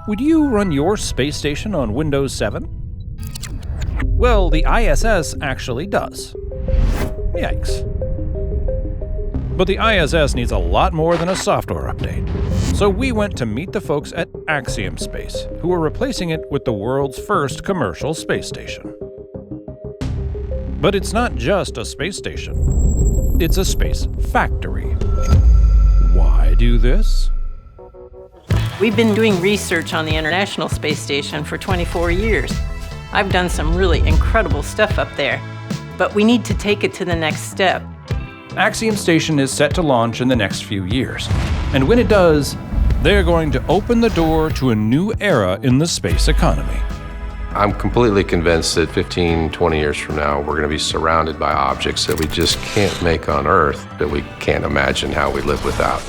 Would you run your space station on Windows 7? Well, the ISS actually does. Yikes. But the ISS needs a lot more than a software update. So we went to meet the folks at Axiom Space, who are replacing it with the world's first commercial space station. But it's not just a space station. It's a space factory. Why do this? We've been doing research on the International Space Station for 24 years. I've done some really incredible stuff up there, but we need to take it to the next step. Axiom Station is set to launch in the next few years, and when it does, they're going to open the door to a new era in the space economy. I'm completely convinced that 15, 20 years from now, we're going to be surrounded by objects that we just can't make on Earth, that we can't imagine how we live without.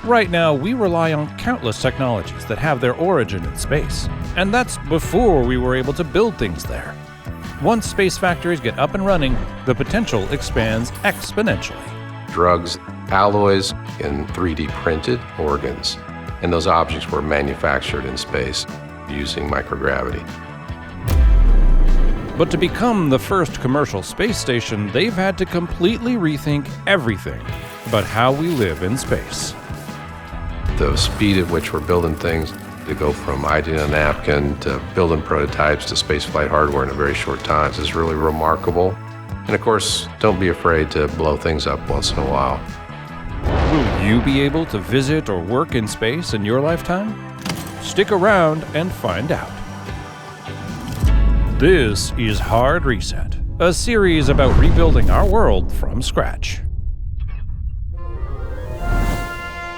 Right now, we rely on countless technologies that have their origin in space, and that's before we were able to build things there. Once space factories get up and running, the potential expands exponentially. Drugs, alloys, and 3D printed organs. And those objects were manufactured in space using microgravity. But to become the first commercial space station, they've had to completely rethink everything but how we live in space. The speed at which we're building things, to go from idea a napkin to building prototypes to spaceflight hardware in a very short time is really remarkable. And of course, don't be afraid to blow things up once in a while. Will you be able to visit or work in space in your lifetime? Stick around and find out. This is Hard Reset, a series about rebuilding our world from scratch.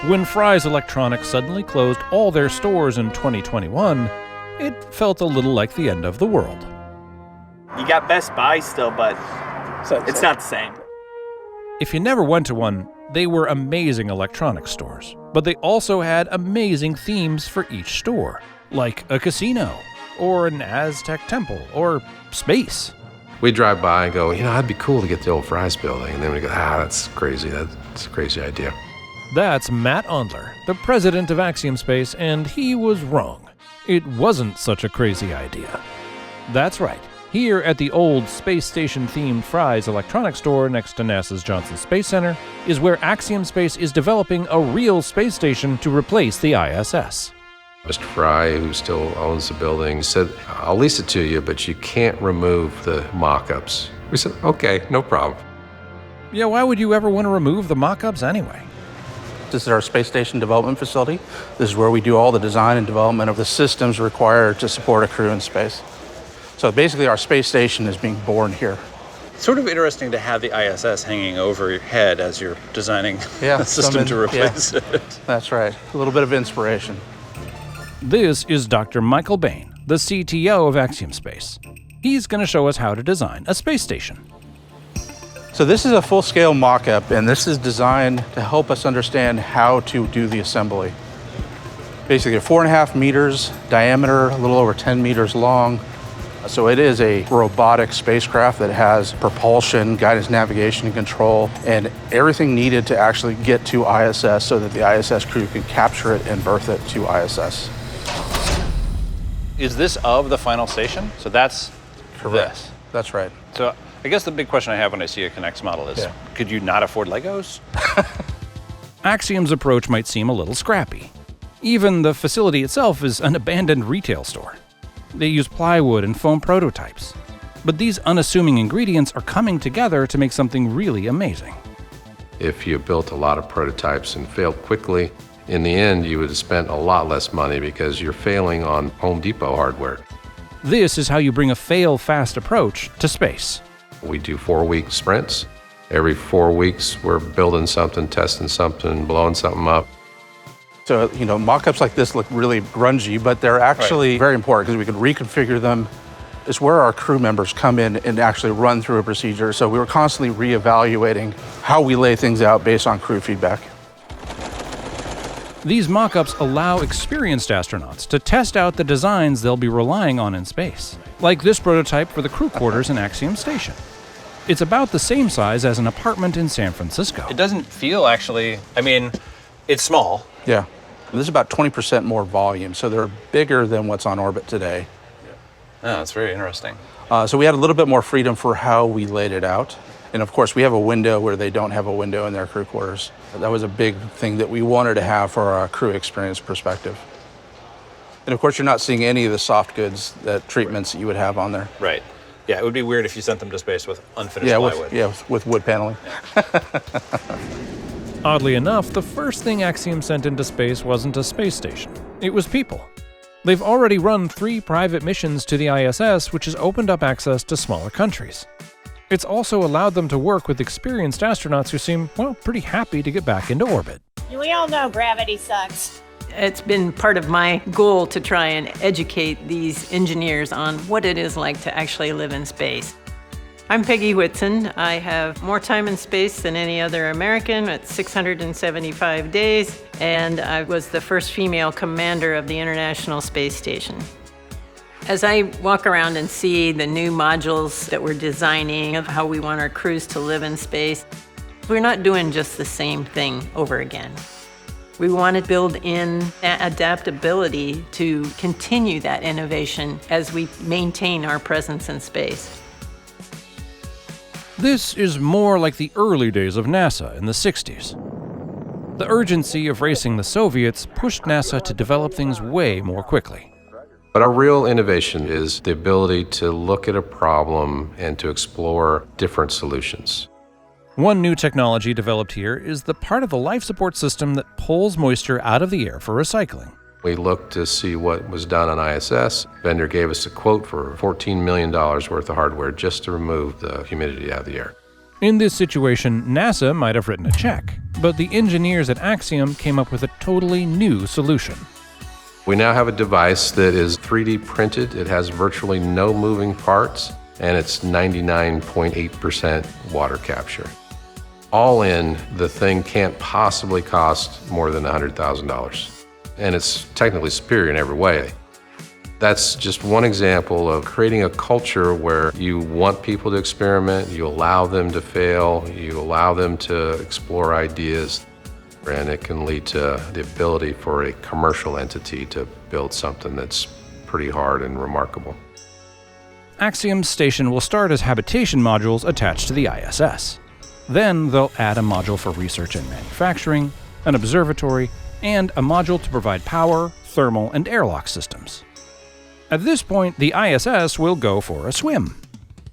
When Fry's Electronics suddenly closed all their stores in 2021, it felt a little like the end of the world. You got Best Buy still, but it's not the same. If you never went to one, they were amazing electronics stores, but they also had amazing themes for each store, like a casino, or an Aztec temple, or space. We drive by and go, that'd be cool to get the old Fry's building. And then we go, that's crazy. That's a crazy idea. That's Matt Ondler, the president of Axiom Space, and he was wrong. It wasn't such a crazy idea. That's right. Here at the old space station-themed Fry's Electronics store next to NASA's Johnson Space Center is where Axiom Space is developing a real space station to replace the ISS. Mr. Fry, who still owns the building, said, I'll lease it to you, but you can't remove the mock-ups. We said, okay, no problem. Yeah, why would you ever want to remove the mock-ups anyway? This is our space station development facility. This is where we do all the design and development of the systems required to support a crew in space. So basically our space station is being born here. It's sort of interesting to have the ISS hanging over your head as you're designing a system to replace it. That's right, a little bit of inspiration. This is Dr. Michael Bain, the CTO of Axiom Space. He's going to show us how to design a space station. So this is a full-scale mock-up, and this is designed to help us understand how to do the assembly. Basically, 4.5 meters diameter, a little over 10 meters long. So it is a robotic spacecraft that has propulsion, guidance, navigation, and control, and everything needed to actually get to ISS so that the ISS crew can capture it and berth it to ISS. Is this of the final station? So that's Correct. That's right. So I guess the big question I have when I see a Connects model is, could you not afford Legos? Axiom's approach might seem a little scrappy. Even the facility itself is an abandoned retail store. They use plywood and foam prototypes. But these unassuming ingredients are coming together to make something really amazing. If you built a lot of prototypes and failed quickly, in the end, you would have spent a lot less money because you're failing on Home Depot hardware. This is how you bring a fail-fast approach to space. We do 4-week sprints. Every 4 weeks, we're building something, testing something, blowing something up. So, mock-ups like this look really grungy, but they're actually very important because we can reconfigure them. It's where our crew members come in and actually run through a procedure. So we were constantly reevaluating how we lay things out based on crew feedback. These mock-ups allow experienced astronauts to test out the designs they'll be relying on in space, like this prototype for the crew quarters in Axiom Station. It's about the same size as an apartment in San Francisco. It doesn't feel it's small. Yeah. This is about 20% more volume, so they're bigger than what's on orbit today. Oh, that's very interesting. So we had a little bit more freedom for how we laid it out. And of course, we have a window where they don't have a window in their crew quarters. That was a big thing that we wanted to have for a crew experience perspective. And of course, you're not seeing any of the soft goods, treatments that you would have on there. Right. Yeah, it would be weird if you sent them to space with unfinished plywood. With wood paneling. Oddly enough, the first thing Axiom sent into space wasn't a space station. It was people. They've already run 3 private missions to the ISS, which has opened up access to smaller countries. It's also allowed them to work with experienced astronauts who seem, well, pretty happy to get back into orbit. We all know gravity sucks. It's been part of my goal to try and educate these engineers on what it is like to actually live in space. I'm Peggy Whitson. I have more time in space than any other American at 675 days, and I was the first female commander of the International Space Station. As I walk around and see the new modules that we're designing of how we want our crews to live in space, we're not doing just the same thing over again. We want to build in that adaptability to continue that innovation as we maintain our presence in space. This is more like the early days of NASA in the 60s. The urgency of racing the Soviets pushed NASA to develop things way more quickly. But our real innovation is the ability to look at a problem and to explore different solutions. One new technology developed here is the part of the life support system that pulls moisture out of the air for recycling. We looked to see what was done on ISS. Vendor gave us a quote for $14 million worth of hardware just to remove the humidity out of the air. In this situation, NASA might have written a check, but the engineers at Axiom came up with a totally new solution. We now have a device that is 3D printed. It has virtually no moving parts, and it's 99.8% water capture. All in, the thing can't possibly cost more than $100,000. And it's technically superior in every way. That's just one example of creating a culture where you want people to experiment, you allow them to fail, you allow them to explore ideas, and it can lead to the ability for a commercial entity to build something that's pretty hard and remarkable. Axiom's station will start as habitation modules attached to the ISS. Then they'll add a module for research and manufacturing, an observatory, and a module to provide power, thermal, and airlock systems. At this point, the ISS will go for a swim.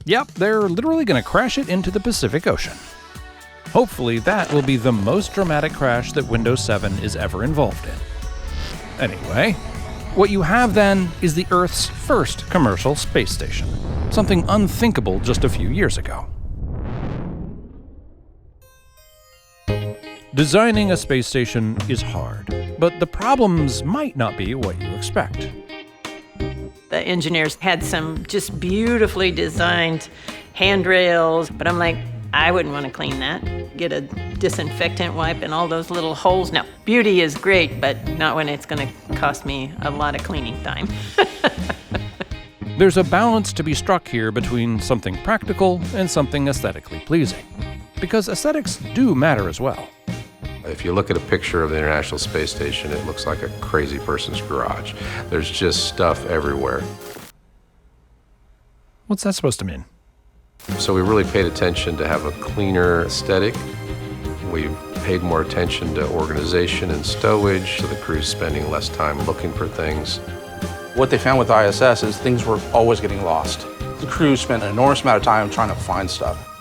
Yep, they're literally going to crash it into the Pacific Ocean. Hopefully, that will be the most dramatic crash that Windows 7 is ever involved in. Anyway, what you have then is the Earth's first commercial space station, something unthinkable just a few years ago. Designing a space station is hard, but the problems might not be what you expect. The engineers had some just beautifully designed handrails, but I'm like, I wouldn't want to clean that. Get a disinfectant wipe and all those little holes. No, beauty is great, but not when it's going to cost me a lot of cleaning time. There's a balance to be struck here between something practical and something aesthetically pleasing, because aesthetics do matter as well. If you look at a picture of the International Space Station, it looks like a crazy person's garage. There's just stuff everywhere. What's that supposed to mean? So we really paid attention to have a cleaner aesthetic. We've paid more attention to organization and stowage, so the crew's spending less time looking for things. What they found with ISS is things were always getting lost. The crew spent an enormous amount of time trying to find stuff.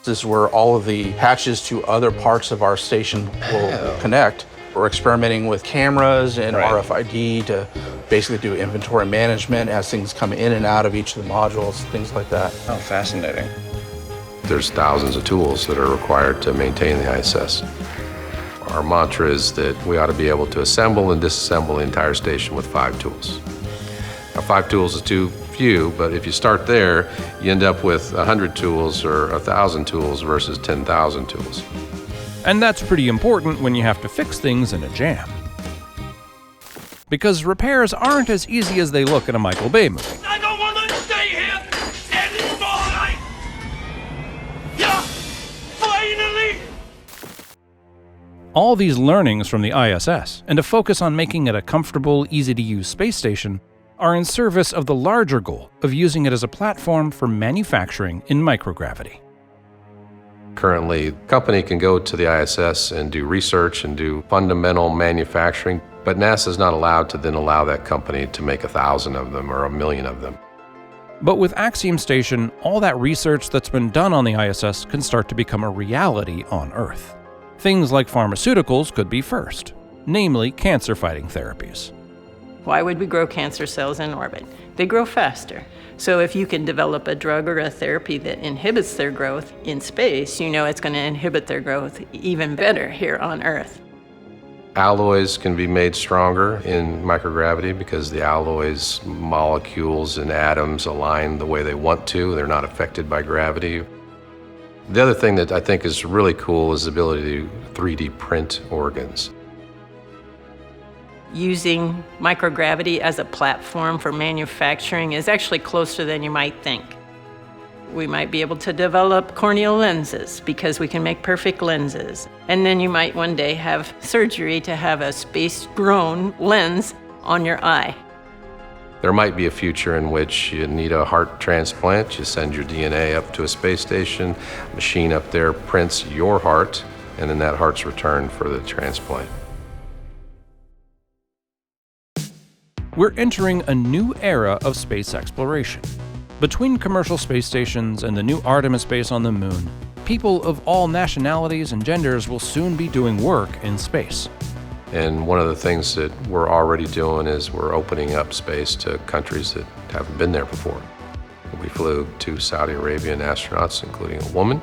This is where all of the patches to other parts of our station will connect. We're experimenting with cameras and RFID to basically do inventory management as things come in and out of each of the modules, things like that. Oh, fascinating. There's thousands of tools that are required to maintain the ISS. Our mantra is that we ought to be able to assemble and disassemble the entire station with 5 tools. Now, 5 tools is too few, but if you start there, you end up with 100 tools or 1,000 tools versus 10,000 tools. And that's pretty important when you have to fix things in a jam. Because repairs aren't as easy as they look in a Michael Bay movie. I don't want to stay here anymore! Yeah, finally! All these learnings from the ISS, and a focus on making it a comfortable, easy-to-use space station, are in service of the larger goal of using it as a platform for manufacturing in microgravity. Currently, a company can go to the ISS and do research and do fundamental manufacturing, but NASA is not allowed to then allow that company to make 1,000 of them or 1,000,000 of them. But with Axiom Station, all that research that's been done on the ISS can start to become a reality on Earth. Things like pharmaceuticals could be first, namely cancer-fighting therapies. Why would we grow cancer cells in orbit? They grow faster. So if you can develop a drug or a therapy that inhibits their growth in space, you know it's going to inhibit their growth even better here on Earth. Alloys can be made stronger in microgravity because the alloys, molecules, and atoms align the way they want to. They're not affected by gravity. The other thing that I think is really cool is the ability to 3D print organs. Using microgravity as a platform for manufacturing is actually closer than you might think. We might be able to develop corneal lenses because we can make perfect lenses. And then you might one day have surgery to have a space-grown lens on your eye. There might be a future in which you need a heart transplant. You send your DNA up to a space station, a machine up there prints your heart, and then that heart's returned for the transplant. We're entering a new era of space exploration. Between commercial space stations and the new Artemis base on the Moon, people of all nationalities and genders will soon be doing work in space. And one of the things that we're already doing is we're opening up space to countries that haven't been there before. We flew 2 Saudi Arabian astronauts, including a woman.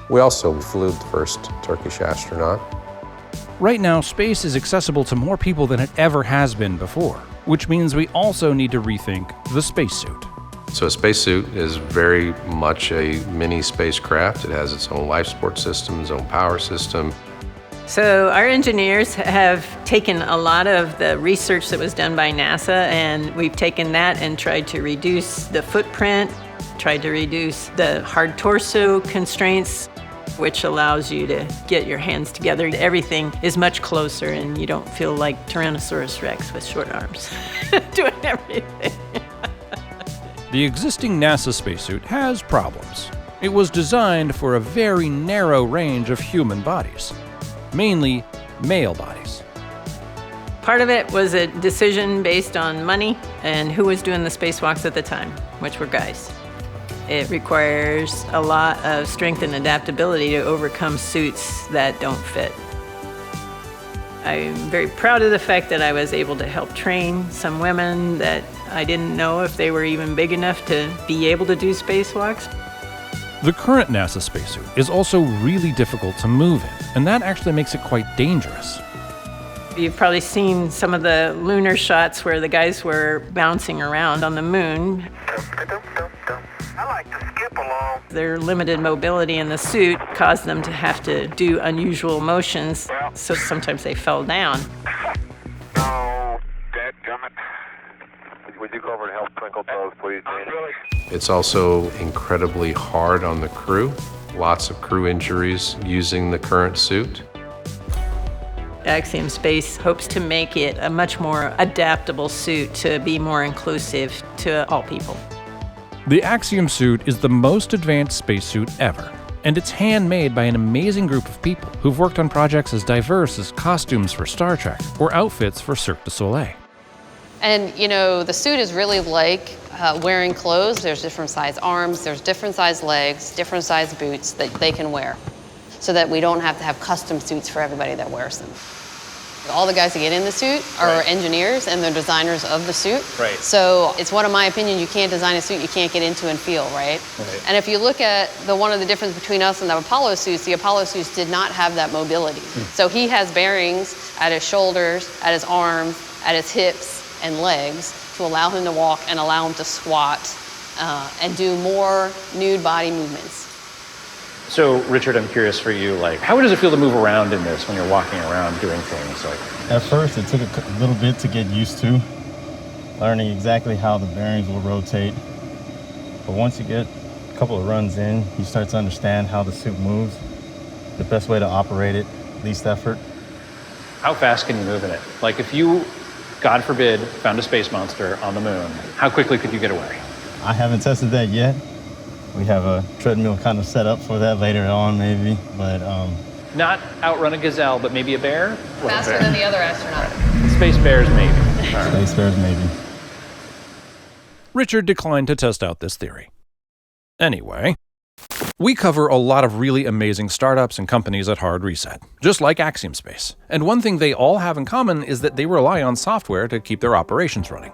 We also flew the first Turkish astronaut. Right now, space is accessible to more people than it ever has been before, which means we also need to rethink the spacesuit. So a spacesuit is very much a mini spacecraft. It has its own life support system, its own power system. So our engineers have taken a lot of the research that was done by NASA, and we've taken that and tried to reduce the footprint, tried to reduce the hard torso constraints, which allows you to get your hands together. Everything is much closer, and you don't feel like Tyrannosaurus Rex with short arms doing everything. The existing NASA spacesuit has problems. It was designed for a very narrow range of human bodies, mainly male bodies. Part of it was a decision based on money and who was doing the spacewalks at the time, which were guys. It requires a lot of strength and adaptability to overcome suits that don't fit. I'm very proud of the fact that I was able to help train some women that I didn't know if they were even big enough to be able to do spacewalks. The current NASA spacesuit is also really difficult to move in, and that actually makes it quite dangerous. You've probably seen some of the lunar shots where the guys were bouncing around on the moon. I like to skip along. Their limited mobility in the suit caused them to have to do unusual motions, so sometimes they fell down. No, dadgummit. Would you go over and help Twinkle Toes, please? It's also incredibly hard on the crew. Lots of crew injuries using the current suit. Axiom Space hopes to make it a much more adaptable suit to be more inclusive to all people. The Axiom suit is the most advanced spacesuit ever, and it's handmade by an amazing group of people who've worked on projects as diverse as costumes for Star Trek or outfits for Cirque du Soleil. And you know, the suit is really like wearing clothes. There's different size arms, there's different size legs, different size boots that they can wear, so that we don't have to have custom suits for everybody that wears them. All the guys that get in the suit are engineers and they're designers of the suit. Right. So it's one of my opinion, you can't design a suit you can't get into and feel, right? And if you look at one of the difference between us and the Apollo suits did not have that mobility. So he has bearings at his shoulders, at his arms, at his hips and legs to allow him to walk and allow him to squat and do more nude body movements. So, Richard, I'm curious for you, like, how does it feel to move around in this when you're walking around doing things like? At first, it took a little bit to get used to, learning exactly how the bearings will rotate. But once you get a couple of runs in, you start to understand how the suit moves, the best way to operate it, least effort. How fast can you move in it? Like if you, God forbid, found a space monster on the moon, how quickly could you get away? I haven't tested that yet. We have a treadmill kind of set up for that later on, maybe, but Not outrun a gazelle, but maybe a bear? Faster than the other astronaut. Space bears, maybe. Space bears, maybe. Richard declined to test out this theory. Anyway, we cover a lot of really amazing startups and companies at Hard Reset, just like Axiom Space. And one thing they all have in common is that they rely on software to keep their operations running.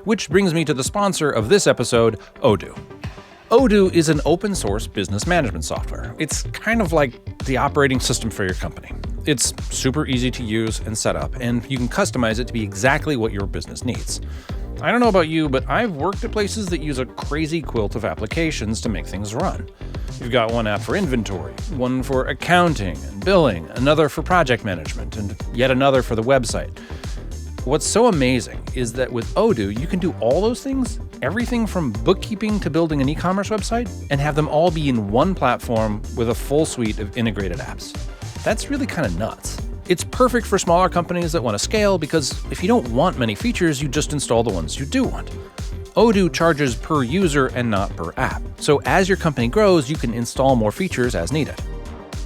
Which brings me to the sponsor of this episode, Odoo. Odoo is an open source business management software. It's kind of like the operating system for your company. It's super easy to use and set up, and you can customize it to be exactly what your business needs. I don't know about you, but I've worked at places that use a crazy quilt of applications to make things run. You've got one app for inventory, one for accounting and billing, another for project management, and yet another for the website. What's so amazing is that with Odoo, you can do all those things, everything from bookkeeping to building an e-commerce website, and have them all be in one platform with a full suite of integrated apps. That's really kind of nuts. It's perfect for smaller companies that want to scale because if you don't want many features, you just install the ones you do want. Odoo charges per user and not per app. So as your company grows, you can install more features as needed.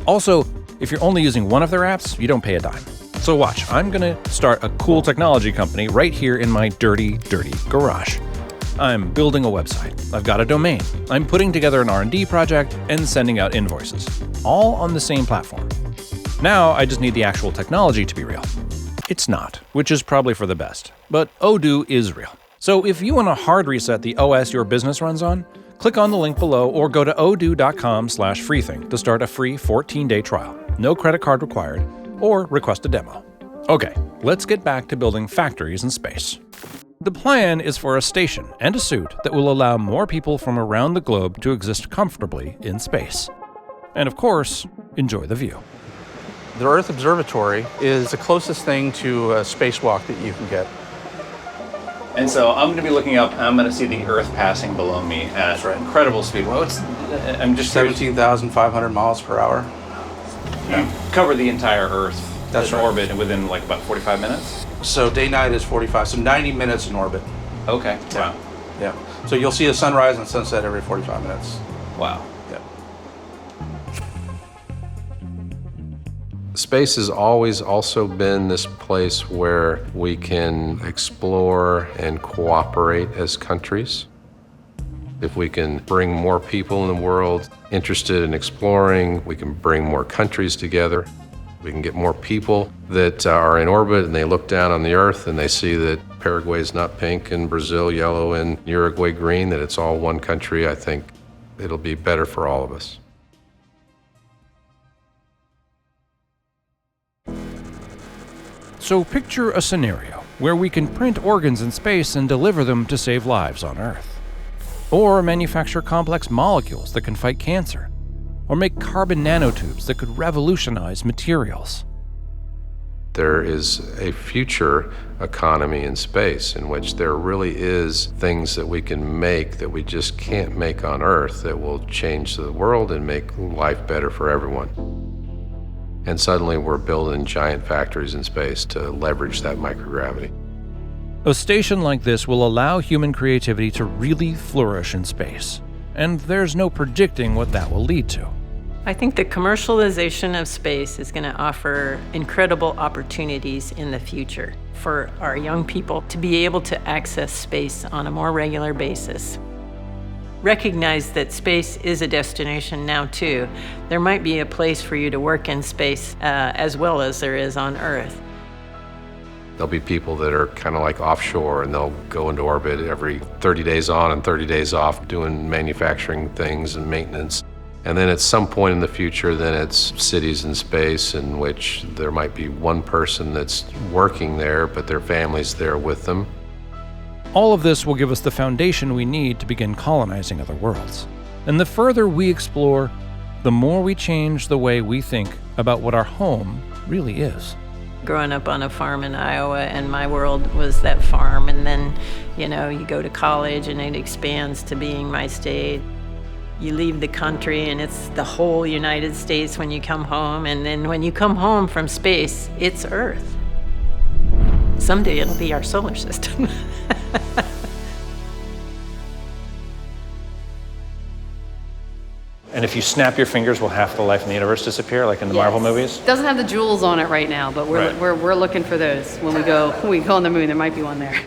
Also, if you're only using one of their apps, you don't pay a dime. So watch, I'm gonna start a cool technology company right here in my dirty, dirty garage. I'm building a website. I've got a domain. I'm putting together an R&D project and sending out invoices, all on the same platform. Now I just need the actual technology to be real. It's not, which is probably for the best, but Odoo is real. So if you want to hard reset the OS your business runs on, click on the link below or go to odoo.com/freethink to start a free 14-day trial. No credit card required, or request a demo. Okay, let's get back to building factories in space. The plan is for a station and a suit that will allow more people from around the globe to exist comfortably in space. And of course, enjoy the view. The Earth Observatory is the closest thing to a spacewalk that you can get. And so I'm going to be looking up, and I'm going to see the Earth passing below me at incredible speed. Well, I'm just 17,500 miles per hour. You cover the entire Earth That's right. orbit within like about 45 minutes? So day-night is 45, so 90 minutes in orbit. Okay, Yeah. wow. Yeah. So you'll see a sunrise and sunset every 45 minutes. Wow. Yeah. Space has always also been this place where we can explore and cooperate as countries. If we can bring more people in the world interested in exploring, we can bring more countries together. We can get more people that are in orbit and they look down on the Earth and they see that Paraguay is not pink and Brazil yellow and Uruguay green, that it's all one country. I think it'll be better for all of us. So picture a scenario where we can print organs in space and deliver them to save lives on Earth. Or manufacture complex molecules that can fight cancer. Or make carbon nanotubes that could revolutionize materials. There is a future economy in space in which there really is things that we can make that we just can't make on Earth that will change the world and make life better for everyone. And suddenly we're building giant factories in space to leverage that microgravity. A station like this will allow human creativity to really flourish in space. And there's no predicting what that will lead to. I think the commercialization of space is going to offer incredible opportunities in the future for our young people to be able to access space on a more regular basis. Recognize that space is a destination now too. There might be a place for you to work in space as well as there is on Earth. There'll be people that are kind of like offshore and they'll go into orbit every 30 days on and 30 days off doing manufacturing things and maintenance. And then at some point in the future, then it's cities in space in which there might be one person that's working there, but their family's there with them. All of this will give us the foundation we need to begin colonizing other worlds. And the further we explore, the more we change the way we think about what our home really is. Growing up on a farm in Iowa, and my world was that farm, and then, you go to college and it expands to being my state. You leave the country and it's the whole United States when you come home, and then when you come home from space, it's Earth. Someday it'll be our solar system. And if you snap your fingers, will half the life in the universe disappear, like in the Marvel movies? Doesn't have the jewels on it right now, but we're looking for those when we go on the moon. There might be one there.